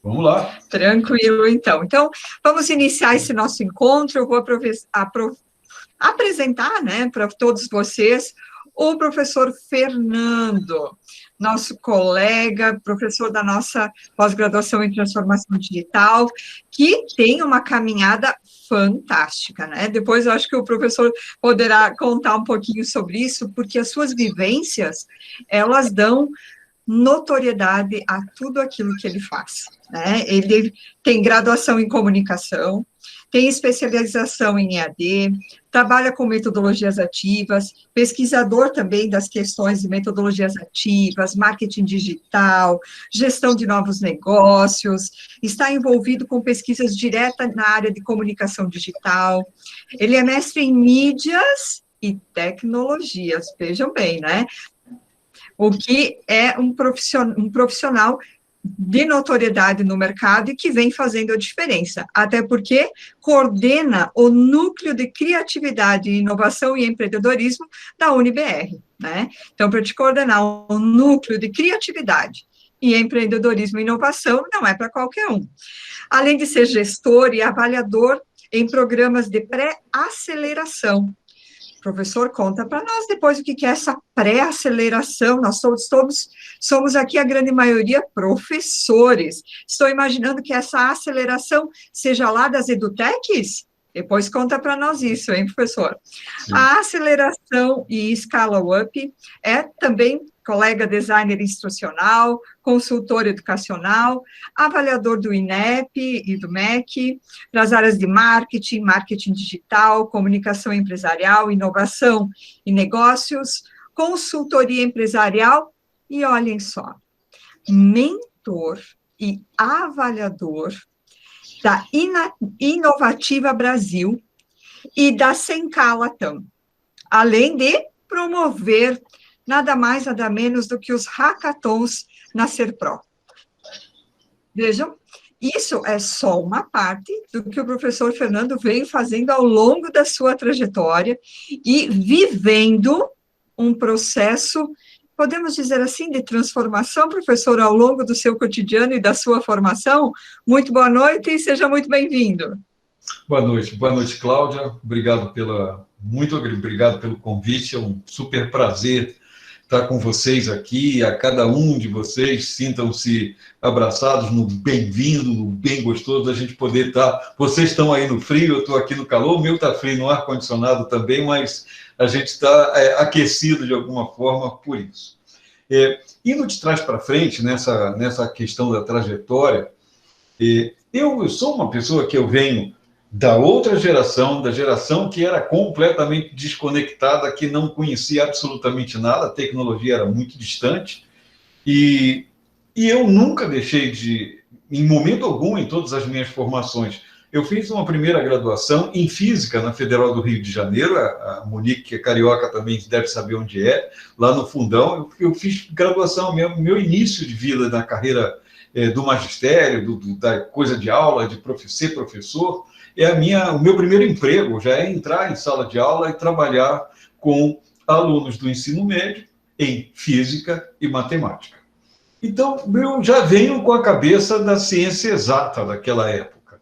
Vamos lá. Tranquilo, então. Então, vamos iniciar esse nosso encontro. Eu vou apresentar, né, para todos vocês o professor Fernando, nosso colega, professor da nossa pós-graduação em transformação digital, que tem uma caminhada fantástica, né? Depois eu acho que o professor poderá contar um pouquinho sobre isso, porque as suas vivências, elas dão notoriedade a tudo aquilo que ele faz, né? Ele tem graduação em comunicação, tem especialização em EAD, trabalha com metodologias ativas, pesquisador também das questões de metodologias ativas, marketing digital, gestão de novos negócios, está envolvido com pesquisas diretas na área de comunicação digital, ele é mestre em mídias e tecnologias, vejam bem, né? O que é um profissional de notoriedade no mercado e que vem fazendo a diferença, até porque coordena o Núcleo de Criatividade, Inovação e Empreendedorismo da UniBR, né? Então, para te coordenar o Núcleo de Criatividade e Empreendedorismo e Inovação, não é para qualquer um. Além de ser gestor e avaliador em programas de pré-aceleração. O professor conta para nós depois o que é essa pré-aceleração. Nós somos aqui, a grande maioria, professores. Estou imaginando que essa aceleração seja lá das edutechs? Depois conta para nós isso, hein, professor? Sim. A aceleração e escala-up é também colega designer instrucional, consultor educacional, avaliador do INEP e do MEC, nas áreas de marketing, marketing digital, comunicação empresarial, inovação e negócios, consultoria empresarial e, olhem só, mentor e avaliador da Inovativa Brasil e da Sencal Latam, além de promover nada mais, nada menos do que os hackathons na Serpro. Vejam, isso é só uma parte do que o professor Fernando veio fazendo ao longo da sua trajetória e vivendo um processo, podemos dizer assim, de transformação, professor, ao longo do seu cotidiano e da sua formação. Muito boa noite e seja muito bem-vindo. Boa noite, Cláudia. Muito obrigado pelo convite. É um super prazer estar com vocês aqui. A cada um de vocês, sintam-se abraçados no bem-vindo, no bem gostoso da gente poder estar. Vocês estão aí no frio, eu estou aqui no calor, o meu está frio no ar-condicionado também, mas a gente está aquecido de alguma forma por isso. Indo de trás para frente, nessa questão da trajetória, eu sou uma pessoa que eu venho da outra geração, da geração que era completamente desconectada, que não conhecia absolutamente nada, a tecnologia era muito distante, e eu nunca deixei de, em momento algum, em todas as minhas formações, eu fiz uma primeira graduação em Física na Federal do Rio de Janeiro, a Monique, que é carioca, também deve saber onde é, lá no Fundão. Eu fiz graduação, meu início de vida na carreira do magistério, da coisa de aula, de ser professor, o meu primeiro emprego já é entrar em sala de aula e trabalhar com alunos do ensino médio em Física e Matemática. Então, eu já venho com a cabeça da ciência exata daquela época.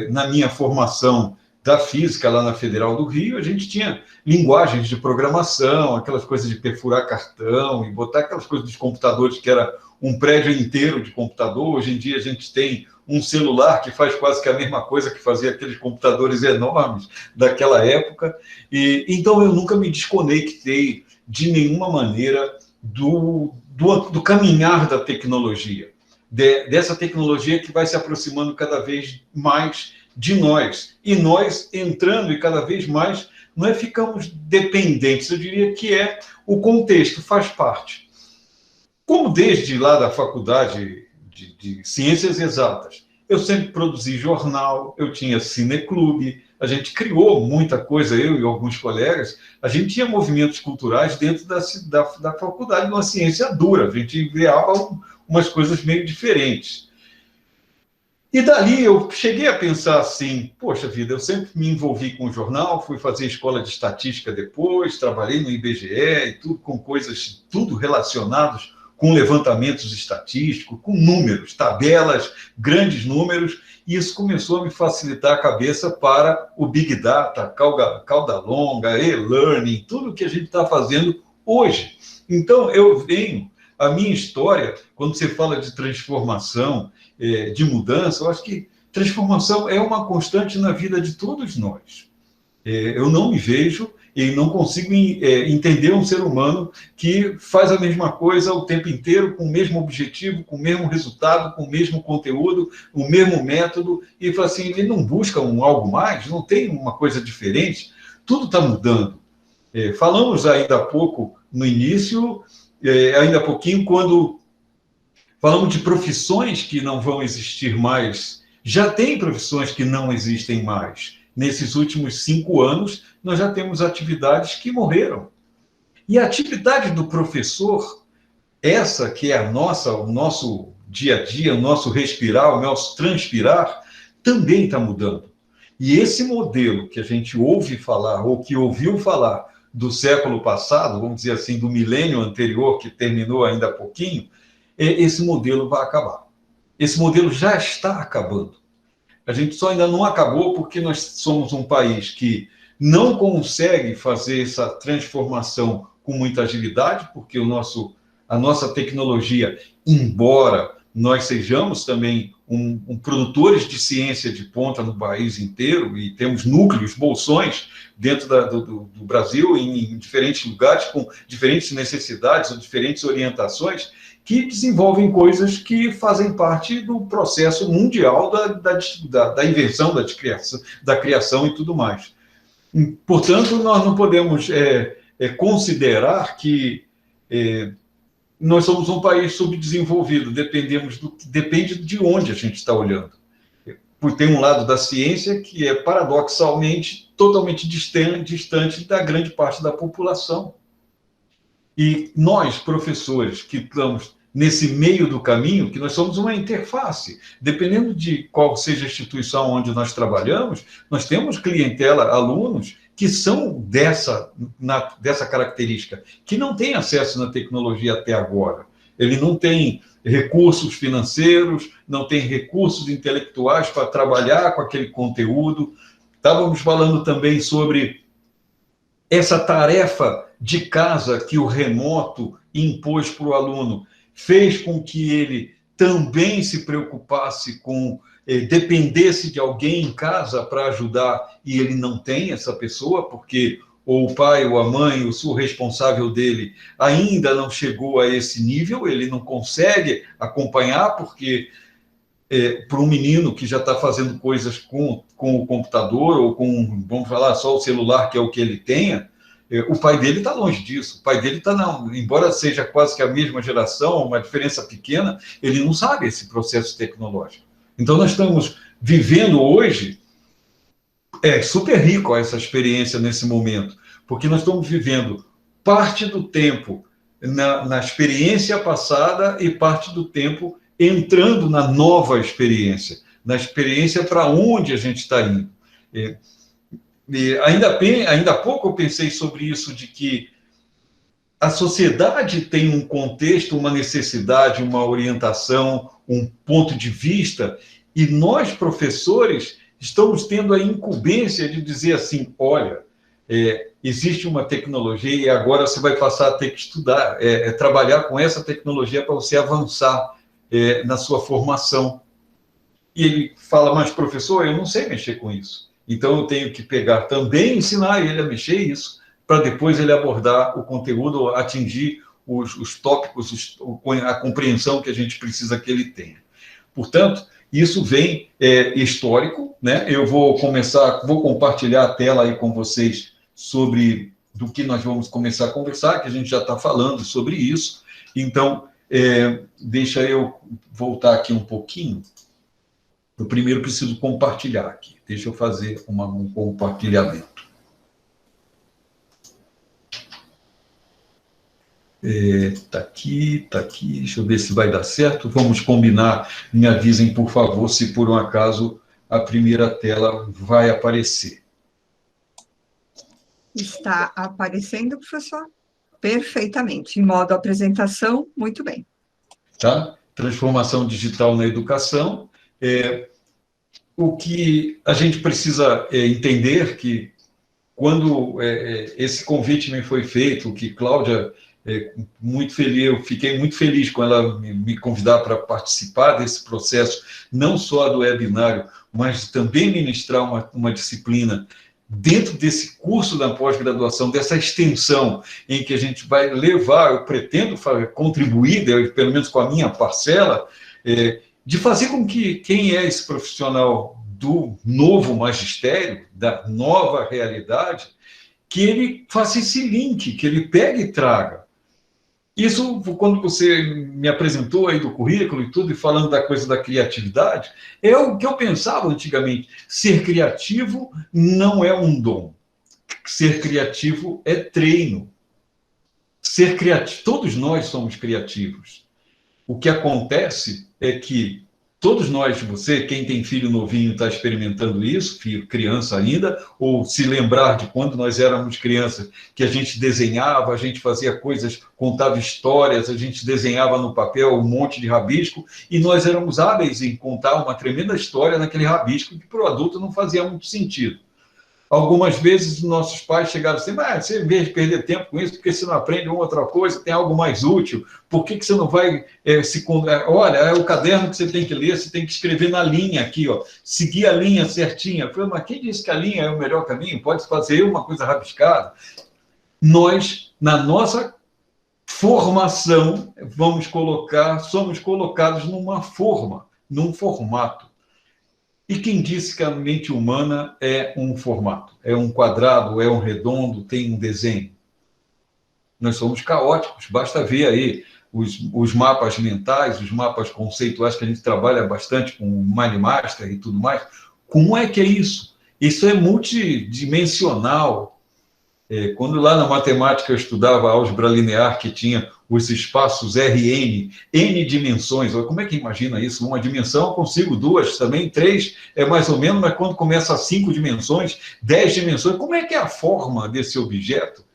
Na minha formação da física lá na Federal do Rio, a gente tinha linguagens de programação, aquelas coisas de perfurar cartão e botar aquelas coisas dos computadores, que era um prédio inteiro de computador. Hoje em dia a gente tem um celular que faz quase que a mesma coisa que fazia aqueles computadores enormes daquela época. Então eu nunca me desconectei de nenhuma maneira do caminhar da tecnologia. Dessa tecnologia que vai se aproximando cada vez mais de nós. E nós entrando e cada vez mais, não é ficamos dependentes, eu diria que o contexto, faz parte. Como desde lá da faculdade de Ciências Exatas, eu sempre produzi jornal, eu tinha cineclube, a gente criou muita coisa, eu e alguns colegas, a gente tinha movimentos culturais dentro da faculdade, uma ciência dura, a gente ideava umas coisas meio diferentes. E dali eu cheguei a pensar assim, poxa vida, eu sempre me envolvi com o jornal, fui fazer escola de estatística depois, trabalhei no IBGE e tudo com coisas, tudo relacionados com levantamentos estatísticos, com números, tabelas, grandes números, e isso começou a me facilitar a cabeça para o Big Data, cauda longa, e-learning, tudo que a gente está fazendo hoje. Então, a minha história, quando você fala de transformação, de mudança, eu acho que transformação é uma constante na vida de todos nós. Eu não me vejo e não consigo entender um ser humano que faz a mesma coisa o tempo inteiro, com o mesmo objetivo, com o mesmo resultado, com o mesmo conteúdo, o mesmo método, e fala assim, ele não busca algo mais, não tem uma coisa diferente, tudo está mudando. Falamos ainda há pouco, no início, ainda há pouquinho, quando falamos de profissões que não vão existir mais. Já tem profissões que não existem mais. Nesses últimos 5 anos, nós já temos atividades que morreram. E a atividade do professor, essa que é o nosso dia a dia, o nosso respirar, o nosso transpirar, também está mudando. E esse modelo que a gente ouve falar, ou que ouviu falar do século passado, vamos dizer assim, do milênio anterior, que terminou ainda há pouquinho, esse modelo vai acabar. Esse modelo já está acabando. A gente só ainda não acabou porque nós somos um país que não consegue fazer essa transformação com muita agilidade, porque a nossa tecnologia, embora nós sejamos também produtores de ciência de ponta no país inteiro, e temos núcleos, bolsões, dentro do Brasil, em diferentes lugares, com diferentes necessidades ou diferentes orientações, que desenvolvem coisas que fazem parte do processo mundial da invenção, da criação e tudo mais. Portanto, nós não podemos considerar que nós somos um país subdesenvolvido, depende de onde a gente está olhando. Porque tem um lado da ciência que é, paradoxalmente, totalmente distante da grande parte da população. E nós, professores, que estamos nesse meio do caminho, que nós somos uma interface. Dependendo de qual seja a instituição onde nós trabalhamos, nós temos clientela, alunos, que são dessa característica, que não têm acesso na tecnologia até agora. Ele não tem recursos financeiros, não tem recursos intelectuais para trabalhar com aquele conteúdo. Estávamos falando também sobre essa tarefa de casa que o remoto impôs para o aluno, fez com que ele também se preocupasse dependesse de alguém em casa para ajudar, e ele não tem essa pessoa, porque ou o pai ou a mãe, o responsável dele, ainda não chegou a esse nível, ele não consegue acompanhar, porque para um menino que já está fazendo coisas com o computador, ou vamos falar, só o celular, que é o que ele tenha, o pai dele está longe disso. O pai dele embora seja quase que a mesma geração, uma diferença pequena, ele não sabe esse processo tecnológico. Então, nós estamos vivendo hoje, super rico essa experiência nesse momento, porque nós estamos vivendo parte do tempo na experiência passada e parte do tempo entrando na nova experiência, na experiência para onde a gente está indo. Ainda há pouco eu pensei sobre isso, de que a sociedade tem um contexto, uma necessidade, uma orientação, um ponto de vista, e nós, professores, estamos tendo a incumbência de dizer assim, olha, existe uma tecnologia e agora você vai passar a ter que estudar, trabalhar com essa tecnologia para você avançar na sua formação. E ele fala, mas professor, eu não sei mexer com isso. Então, eu tenho que pegar também e ensinar ele a mexer isso, para depois ele abordar o conteúdo, atingir os tópicos, a compreensão que a gente precisa que ele tenha. Portanto, isso vem histórico, né? Eu vou compartilhar a tela aí com vocês sobre do que nós vamos começar a conversar, que a gente já está falando sobre isso. Então, deixa eu voltar aqui um pouquinho. Eu primeiro preciso compartilhar aqui. Deixa eu fazer um compartilhamento. Está aqui. Deixa eu ver se vai dar certo. Vamos combinar. Me avisem, por favor, se por um acaso a primeira tela vai aparecer. Está aparecendo, professor? Perfeitamente. Em modo apresentação, muito bem. Tá? Transformação digital na educação. O que a gente precisa entender que quando esse convite me foi feito, que Cláudia, muito feliz, eu fiquei muito feliz com ela me convidar para participar desse processo, não só do webinário, mas também ministrar uma disciplina dentro desse curso da pós-graduação, dessa extensão em que a gente vai levar, eu pretendo contribuir, pelo menos com a minha parcela, de fazer com que quem é esse profissional do novo magistério, da nova realidade, que ele faça esse link, que ele pegue e traga. Isso, quando você me apresentou aí do currículo e tudo, e falando da coisa da criatividade, é o que eu pensava antigamente. Ser criativo não é um dom. Ser criativo é treino. Ser criativo, todos nós somos criativos. O que acontece é que todos nós, você, quem tem filho novinho, está experimentando isso, filho, criança ainda, ou se lembrar de quando nós éramos crianças, que a gente desenhava, a gente fazia coisas, contava histórias, a gente desenhava no papel um monte de rabisco, e nós éramos hábeis em contar uma tremenda história naquele rabisco, que para o adulto não fazia muito sentido. Algumas vezes nossos pais chegaram assim, mas você, em vez de perder tempo com isso, porque você não aprende uma outra coisa, tem algo mais útil, por que você não vai olha, é o caderno que você tem que ler, você tem que escrever na linha aqui, ó, seguir a linha certinha. Eu falei, mas quem disse que a linha é o melhor caminho? Pode fazer uma coisa rabiscada. Nós, na nossa formação, somos colocados numa forma, num formato. E quem disse que a mente humana é um formato? É um quadrado, é um redondo, tem um desenho? Nós somos caóticos, basta ver aí os mapas mentais, os mapas conceituais, que a gente trabalha bastante com o MindMaster e tudo mais. Como é que é isso? Isso é multidimensional. Quando lá na matemática eu estudava álgebra linear, que tinha os espaços Rn, N dimensões, como é que imagina isso? Uma dimensão eu consigo, duas, também três, é mais ou menos, mas quando começa a 5 dimensões, 10 dimensões, como é que é a forma desse objeto?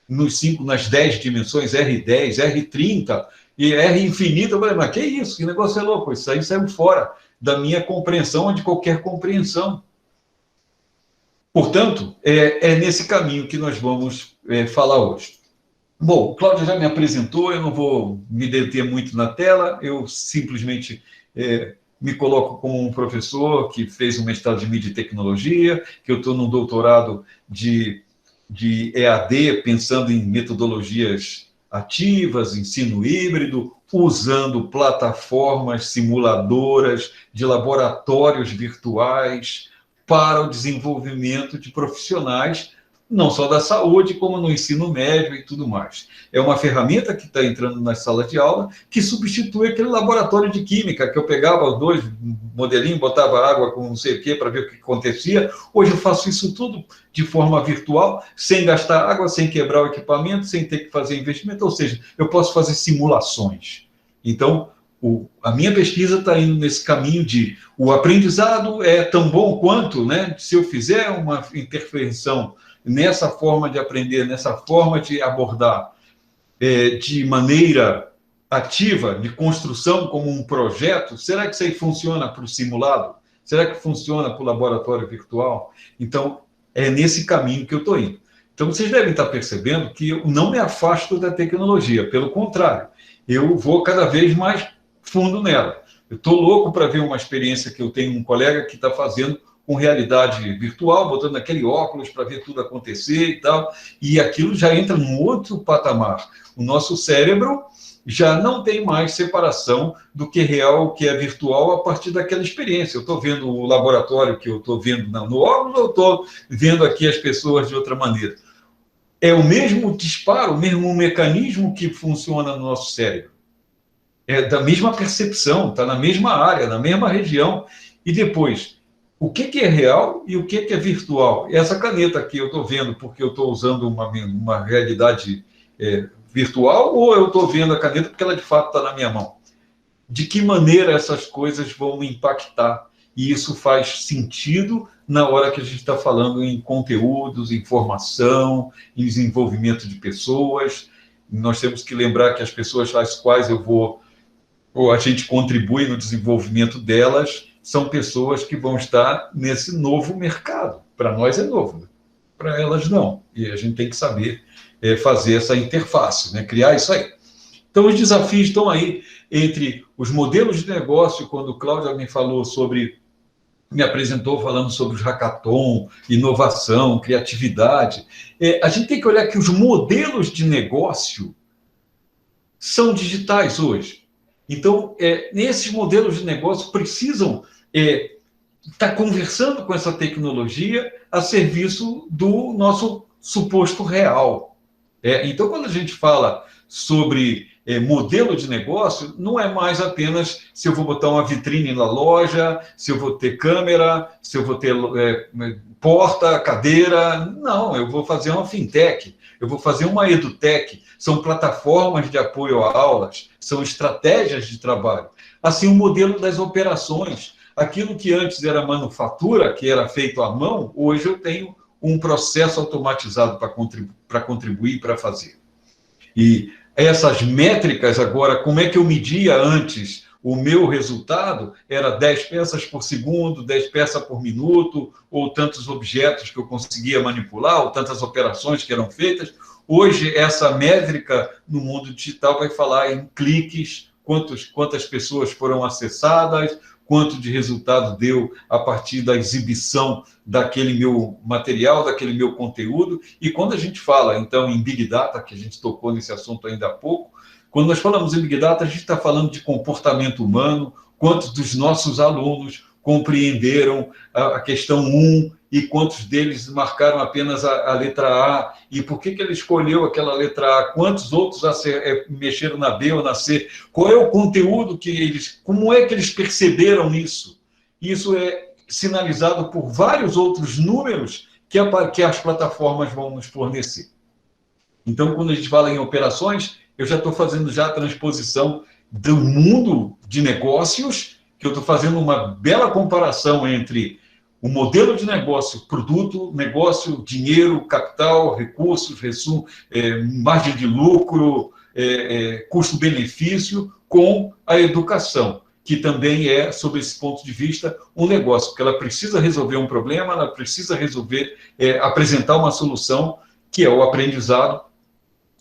Nas 10 dimensões, R10, R30 e R infinito, eu falei, mas que isso? Que negócio é louco? Isso aí saiu fora da minha compreensão ou de qualquer compreensão. Portanto, é nesse caminho que nós vamos falar hoje. Bom, Cláudia já me apresentou, eu não vou me deter muito na tela, eu simplesmente me coloco como um professor que fez um mestrado de mídia e tecnologia, que eu estou num doutorado de EAD, pensando em metodologias ativas, ensino híbrido, usando plataformas simuladoras de laboratórios virtuais, para o desenvolvimento de profissionais, não só da saúde, como no ensino médio e tudo mais. É uma ferramenta que está entrando nas salas de aula, que substitui aquele laboratório de química, que eu pegava os 2 modelinhos, botava água com não sei o quê para ver o que acontecia. Hoje eu faço isso tudo de forma virtual, sem gastar água, sem quebrar o equipamento, sem ter que fazer investimento, ou seja, eu posso fazer simulações. Então, a minha pesquisa está indo nesse caminho de o aprendizado é tão bom quanto, né? Se eu fizer uma intervenção nessa forma de aprender, nessa forma de abordar de maneira ativa, de construção como um projeto, será que isso aí funciona para o simulado? Será que funciona para o laboratório virtual? Então, é nesse caminho que eu estou indo. Então, vocês devem estar percebendo que eu não me afasto da tecnologia, pelo contrário, eu vou cada vez mais fundo nela. Eu estou louco para ver uma experiência que eu tenho um colega que está fazendo com realidade virtual, botando aquele óculos para ver tudo acontecer e tal, e aquilo já entra num outro patamar. O nosso cérebro já não tem mais separação do que é real, o que é virtual, a partir daquela experiência. Eu estou vendo o laboratório que eu estou vendo no óculos, ou eu estou vendo aqui as pessoas de outra maneira? É o mesmo disparo, o mesmo mecanismo que funciona no nosso cérebro. É da mesma percepção, está na mesma área, na mesma região. E depois, o que é real e o que é virtual? Essa caneta aqui eu estou vendo porque eu estou usando uma realidade virtual, ou eu estou vendo a caneta porque ela de fato está na minha mão? De que maneira essas coisas vão me impactar? E isso faz sentido na hora que a gente está falando em conteúdos, em formação, em desenvolvimento de pessoas. nós temos que lembrar que as pessoas às quais eu vou, ou a gente contribui no desenvolvimento delas, são pessoas que vão estar nesse novo mercado. Para nós é novo, né? Para elas não. E a gente tem que saber fazer essa interface, né? Criar isso aí. Então, os desafios estão aí entre os modelos de negócio, quando o Cláudio me falou sobre, me apresentou falando sobre os hackathon, inovação, criatividade. A gente tem que olhar que os modelos de negócio são digitais hoje. Então, esses modelos de negócio precisam estar conversando com essa tecnologia a serviço do nosso suposto real. Então, quando a gente fala sobre modelo de negócio, não é mais apenas se eu vou botar uma vitrine na loja, se eu vou ter câmera, se eu vou ter porta, cadeira. Não, eu vou fazer uma fintech, eu vou fazer uma edutech. São plataformas de apoio a aulas, são estratégias de trabalho. Assim, o modelo das operações. Aquilo que antes era manufatura, que era feito à mão, hoje eu tenho um processo automatizado para contribuir, para fazer. E essas métricas agora, como é que eu media antes o meu resultado? Era 10 peças por segundo, 10 peças por minuto, ou tantos objetos que eu conseguia manipular, ou tantas operações que eram feitas. Hoje, essa métrica no mundo digital vai falar em cliques, quantas pessoas foram acessadas, quanto de resultado deu a partir da exibição daquele meu material, daquele meu conteúdo. E quando a gente fala, então, em Big Data, que a gente tocou nesse assunto ainda há pouco, quando nós falamos em Big Data, a gente está falando de comportamento humano, quantos dos nossos alunos compreenderam a questão 1 e quantos deles marcaram apenas a letra A, e por que ele escolheu aquela letra A, quantos outros mexeram na B ou na C, qual é o conteúdo que eles, como é que eles perceberam isso? Isso é sinalizado por vários outros números que as plataformas vão nos fornecer. Então, quando a gente fala em operações, eu já estou fazendo já a transposição do mundo de negócios, que eu estou fazendo uma bela comparação entre o modelo de negócio, produto, negócio, dinheiro, capital, recursos, margem de lucro, custo-benefício, com a educação, que também é, sob esse ponto de vista, um negócio, porque ela precisa resolver um problema, ela precisa apresentar uma solução, que é o aprendizado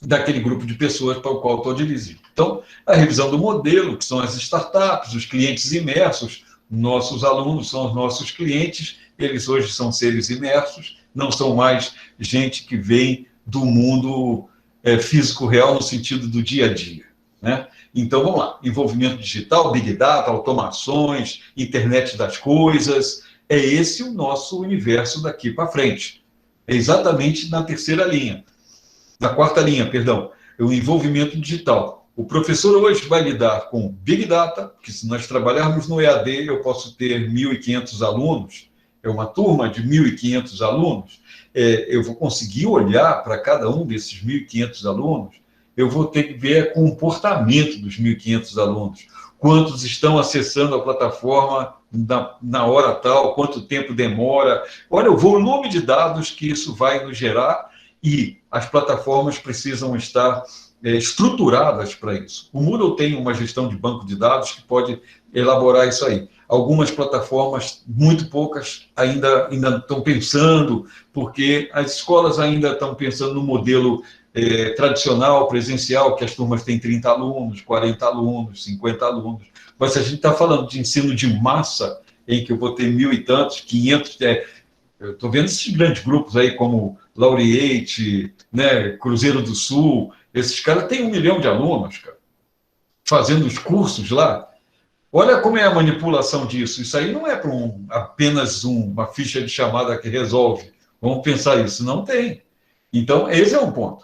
daquele grupo de pessoas para o qual estou dirigindo. Então, a revisão do modelo, que são as startups, os clientes imersos, nossos alunos são os nossos clientes, eles hoje são seres imersos, não são mais gente que vem do mundo físico real no sentido do dia a dia, né? Então, vamos lá, envolvimento digital, Big Data, automações, internet das coisas, é esse o nosso universo daqui para frente. É exatamente na quarta linha, perdão, o envolvimento digital. O professor hoje vai lidar com Big Data, que se nós trabalharmos no EAD, eu posso ter 1.500 alunos, é uma turma de 1.500 alunos, eu vou conseguir olhar para cada um desses 1.500 alunos, eu vou ter que ver o comportamento dos 1.500 alunos, quantos estão acessando a plataforma na hora tal, quanto tempo demora, olha o volume de dados que isso vai nos gerar, e as plataformas precisam estar estruturadas para isso. O Moodle tem uma gestão de banco de dados que pode elaborar isso aí. Algumas plataformas, muito poucas, ainda estão pensando, porque as escolas ainda estão pensando no modelo tradicional, presencial, que as turmas têm 30 alunos, 40 alunos, 50 alunos. Mas se a gente está falando de ensino de massa, em que eu vou ter 1.000 e tantos, 500... eu estou vendo esses grandes grupos aí, como Laureate, né, Cruzeiro do Sul, esses caras têm 1 milhão de alunos, cara, fazendo os cursos lá. Olha como é a manipulação disso. Isso aí não é para apenas uma ficha de chamada que resolve. Vamos pensar isso. Não tem. Então, esse é um ponto.